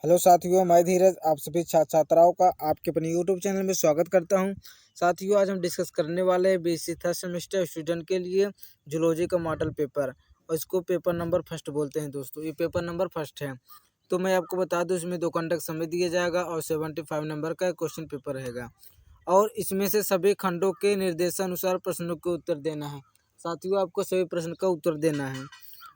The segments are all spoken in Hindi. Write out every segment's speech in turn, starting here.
हेलो साथियों, मैं धीरज आप सभी छात्र छात्राओं का आपके अपने यूट्यूब चैनल में स्वागत करता हूं। साथियों, आज हम डिस्कस करने वाले हैं बीएससी थर्ड सेमेस्टर स्टूडेंट के लिए जूलॉजी का मॉडल पेपर, और इसको पेपर नंबर फर्स्ट बोलते हैं। दोस्तों, ये पेपर नंबर फर्स्ट है। तो मैं आपको बता दूं, इसमें 2 कंडक्ट समय दिया जाएगा और 75 नंबर का क्वेश्चन पेपर रहेगा, और इसमें से सभी खंडों के निर्देशानुसार प्रश्नों के उत्तर देना है। साथियों, आपको सभी प्रश्न का उत्तर देना है।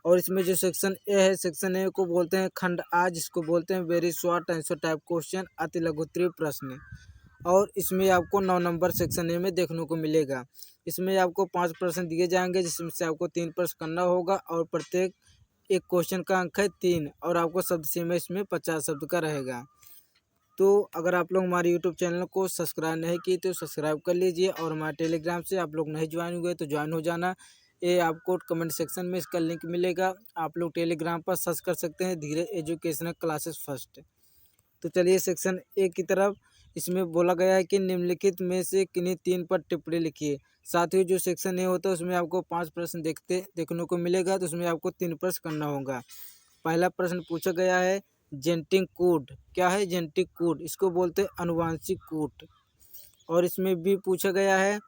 और इसमें जो सेक्शन ए है, सेक्शन ए को बोलते हैं खंड आ, जिसको बोलते हैं very short answer type question, अति लघुत्तरीय प्रश्न। और इसमें आपको 9 नंबर सेक्शन ए में देखने को मिलेगा। इसमें आपको 5 प्रश्न दिए जाएंगे, जिसमें से आपको 3 प्रश्न करना होगा, और प्रत्येक एक क्वेश्चन का अंक है 3, और आपको शब्द सीमा इसमें 50 शब्द का रहेगा। तो अगर आप लोग हमारे यूट्यूब चैनल को सब्सक्राइब नहीं किए तो सब्सक्राइब कर लीजिए, और हमारे टेलीग्राम से आप लोग नहीं ज्वाइन हुए तो ज्वाइन हो जाना। ये आपको कमेंट सेक्शन में इसका लिंक मिलेगा, आप लोग टेलीग्राम पर सर्च कर सकते हैं धीरज एजुकेशनल क्लासेस फर्स्ट। तो चलिए सेक्शन ए की तरफ। इसमें बोला गया है कि निम्नलिखित में से किन्हीं 3 पर टिप्पणी लिखिए। साथ ही जो सेक्शन ए होता है उसमें आपको 5 प्रश्न देखने को मिलेगा, तो उसमें आपको 3 प्रश्न करना होगा। पहला प्रश्न पूछा गया है जेनेटिक कोड। क्या है जेनेटिक कोड? इसको बोलते हैं अनुवांशिक कोड। और इसमें भी पूछा गया है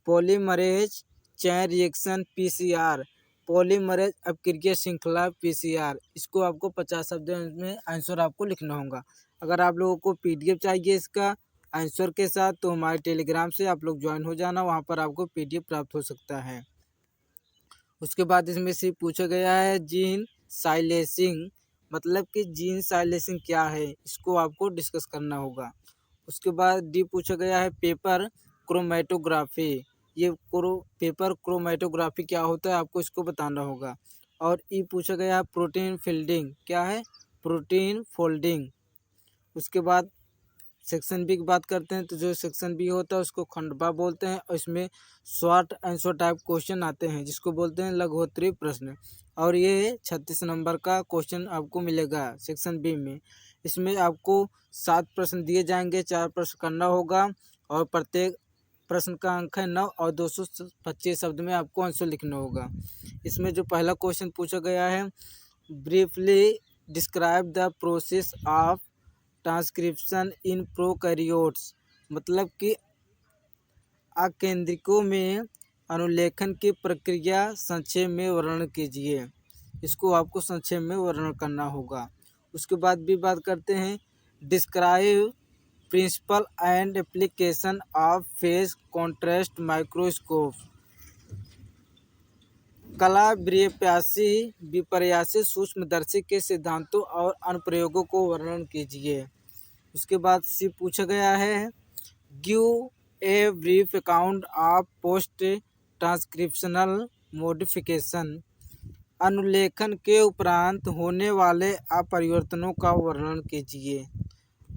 polymerase chain reaction PCR, polymerase अपक्रिया श्रृंखला पीसीआर। इसको आपको 50 शब्द में आंसर आपको लिखना होगा। अगर आप लोगों को पीडीएफ चाहिए इसका आंसर के साथ, तो हमारे टेलीग्राम से आप लोग ज्वाइन हो जाना, वहाँ पर आपको पीडीएफ प्राप्त हो सकता है। उसके बाद इसमें से पूछा गया है जीन साइलेसिंग, मतलब कि जीन साइलेसिंग क्या है, इसको आपको डिस्कस करना होगा। उसके बाद डी पूछा गया है पेपर क्रोमेटोग्राफी। ये पेपर क्रोमेटोग्राफी क्या होता है, आपको इसको बताना होगा। और ई पूछा गया है प्रोटीन फोल्डिंग। क्या है? Protein folding. उसके बाद सेक्शन बी की बात करते हैं, तो जो सेक्शन बी होता है उसको खंडवा बोलते हैं, और इसमें शॉर्ट आंसर टाइप क्वेश्चन आते हैं, जिसको बोलते हैं लघुत्तरीय प्रश्न। और ये 36 नंबर का क्वेश्चन आपको मिलेगा सेक्शन बी में। इसमें आपको 7 प्रश्न दिए जाएंगे, 4 प्रश्न करना होगा, और प्रत्येक प्रश्न का अंक है 9, और 225 शब्द में आपको आंसर लिखना होगा। इसमें जो पहला क्वेश्चन पूछा गया है briefly describe the process of transcription in prokaryotes, मतलब कि आकेंद्रिकों में अनुलेखन की प्रक्रिया संक्षेप में वर्णन कीजिए। इसको आपको संक्षेप में वर्णन करना होगा। उसके बाद भी बात करते हैं describe principle and application of phase contrast microscope, कला विपर्यासी सूक्ष्मदर्शी के सिद्धांतों और अनुप्रयोगों को वर्णन कीजिए। उसके बाद सी पूछा गया है give a brief account of post transcriptional modification, अनुलेखन के उपरांत होने वाले अपरिवर्तनों का वर्णन कीजिए।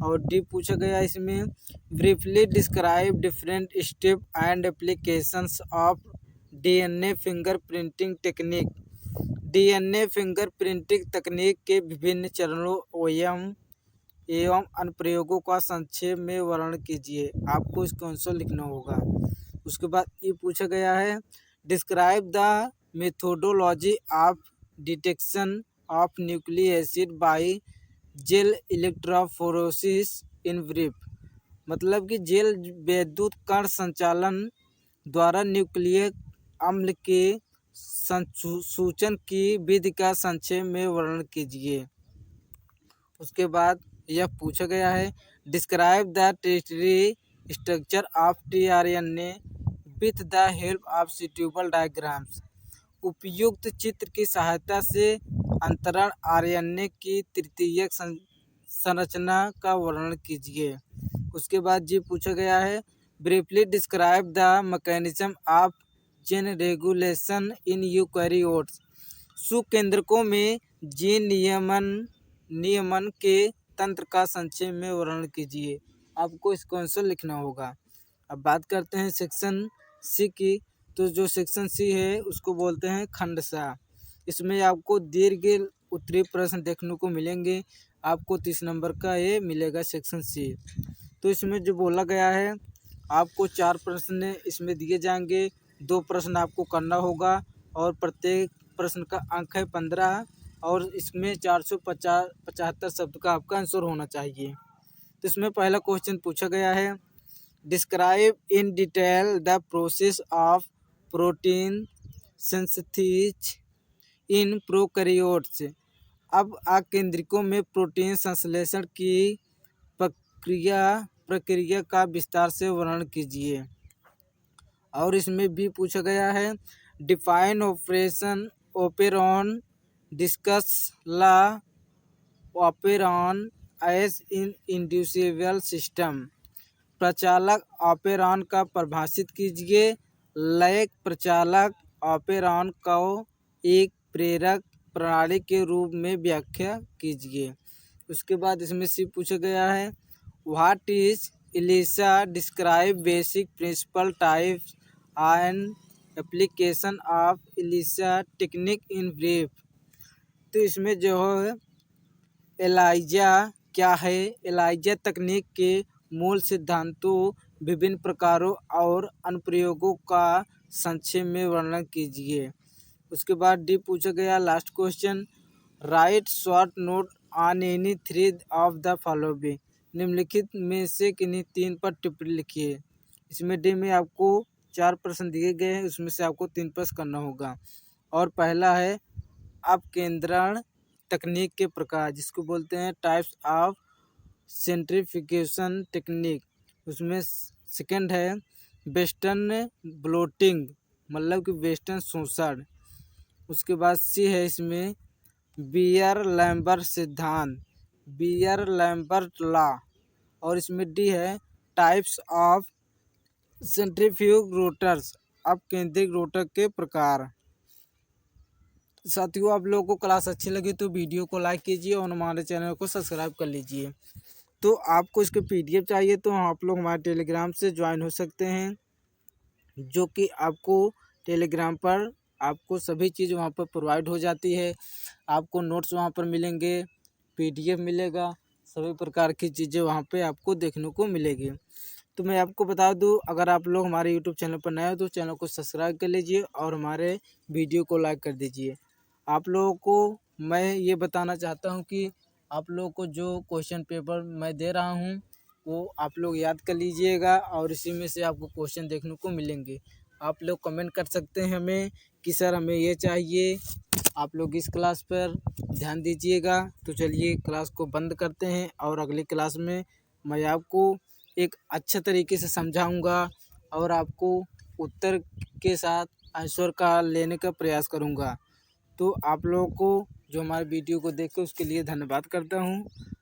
और डी पूछा गया इसमें briefly describe different step and applications of DNA finger printing technique, DNA finger printing तकनीक के विभिन्न चरणों एवं अनुप्रयोगों का संक्षेप में वर्णन कीजिए। आपको इसका आंसर लिखना होगा। उसके बाद ये पूछा गया है describe the methodology of detection of nucleic acid by gel electrophoresis in brief, मतलब कि जेल विद्युत कण संचालन द्वारा न्यूक्लिक अम्ल के सूचन की विधि का संक्षेप में वर्णन कीजिए। उसके बाद यह पूछा गया है describe the territory structure of tRNA with the help of suitable diagrams, उपयुक्त चित्र की सहायता से अंतरण आरएनए की तृतीयक संरचना का वर्णन कीजिए। उसके बाद जी पूछा गया है briefly describe the mechanism of gene regulation in eukaryotes, सुकेंद्रकों में जीन नियमन के तंत्र का संक्षेप में वर्णन कीजिए। आपको इसका आंसर लिखना होगा। अब बात करते हैं सेक्शन सी की। तो जो सेक्शन सी है उसको बोलते हैं खंडसा। इसमें आपको दीर्घ उत्तरीय प्रश्न देखने को मिलेंगे। आपको 30 नंबर का ये मिलेगा सेक्शन सी। तो इसमें जो बोला गया है आपको 4 प्रश्न इसमें दिए जाएंगे, 2 प्रश्न आपको करना होगा, और प्रत्येक प्रश्न का अंक है 15, और इसमें 475 शब्द का आपका आंसर होना चाहिए। तो इसमें पहला क्वेश्चन पूछा गया है, describe in detail the process of protein synthesis in prokaryotes. अब आकेंद्रिकों में प्रोटीन संश्लेषण की प्रक्रिया का विस्तार से वर्णन कीजिए। और इसमें भी पूछा गया है, define operation operon, discuss lac operon as an inducible system. प्रचालक ऑपेरॉन का परिभाषित कीजिए। लयक प्रचालक ऑपेरॉन को एक प्रेरक प्रणाली के रूप में व्याख्या कीजिए। उसके बाद इसमें से पूछा गया है, what is ELISA, describe basic principle types and application of ELISA technique in brief. तो इसमें जो है एलाइजा क्या है, एलाइजा तकनीक के मूल सिद्धांतों, विभिन्न प्रकारों और अनुप्रयोगों का संक्षेप में वर्णन कीजिए। उसके बाद डी पूछा गया last question, right short note on any three of the following. निम्नलिखित में से किन्हीं 3 पर टिप्पणी लिखिए। इसमें डी में आपको 4 प्रश्न दिए गए हैं, उसमें से आपको 3 प्रश्न करना होगा। और पहला है अपकेंद्रण तकनीक के प्रकार, जिसको बोलते हैं टाइप्स ऑफ सेंट्रीफ्यूगेशन टेक्निक। उसमें सेकंड है वेस्टर्न ब्लोटिंग, मतलब कि वेस्टर्न शोषण। उसके बाद सी है इसमें बियर लैम्बर्ट सिद्धांत, बियर लैम्बर्ट लॉ। और इसमें डी है टाइप्स ऑफ सेंट्रीफ्यूग रोटर्स, अपकेंद्रिक रोटर के प्रकार। साथियों, आप लोगों को क्लास अच्छी लगी तो वीडियो को लाइक कीजिए और हमारे चैनल को सब्सक्राइब कर लीजिए। तो आपको इसके पीडीएफ चाहिए तो आप लोग हमारे टेलीग्राम से ज्वाइन हो सकते हैं, जो कि आपको टेलीग्राम पर आपको सभी चीज़ वहाँ पर प्रोवाइड हो जाती है। आपको नोट्स वहाँ पर मिलेंगे, पीडीएफ मिलेगा, सभी प्रकार की चीज़ें वहाँ पे आपको देखने को मिलेगी। तो मैं आपको बता दूं, अगर आप लोग हमारे यूट्यूब चैनल पर नए हो तो चैनल को सब्सक्राइब कर लीजिए और हमारे वीडियो को लाइक कर दीजिए। आप लोगों को मैं ये बताना चाहता हूँ कि आप लोगों को जो क्वेश्चन पेपर मैं दे रहा हूँ वो आप लोग याद कर लीजिएगा और इसी में से आपको क्वेश्चन देखने को मिलेंगे। आप लोग कमेंट कर सकते हैं हमें कि सर हमें ये चाहिए, आप लोग इस क्लास पर ध्यान दीजिएगा। तो चलिए क्लास को बंद करते हैं और अगली क्लास में मैं आपको एक अच्छे तरीके से समझाऊंगा और आपको उत्तर के साथ आंसर का लेने का प्रयास करूंगा। तो आप लोगों को जो हमारे वीडियो को देखे उसके लिए धन्यवाद करता हूं।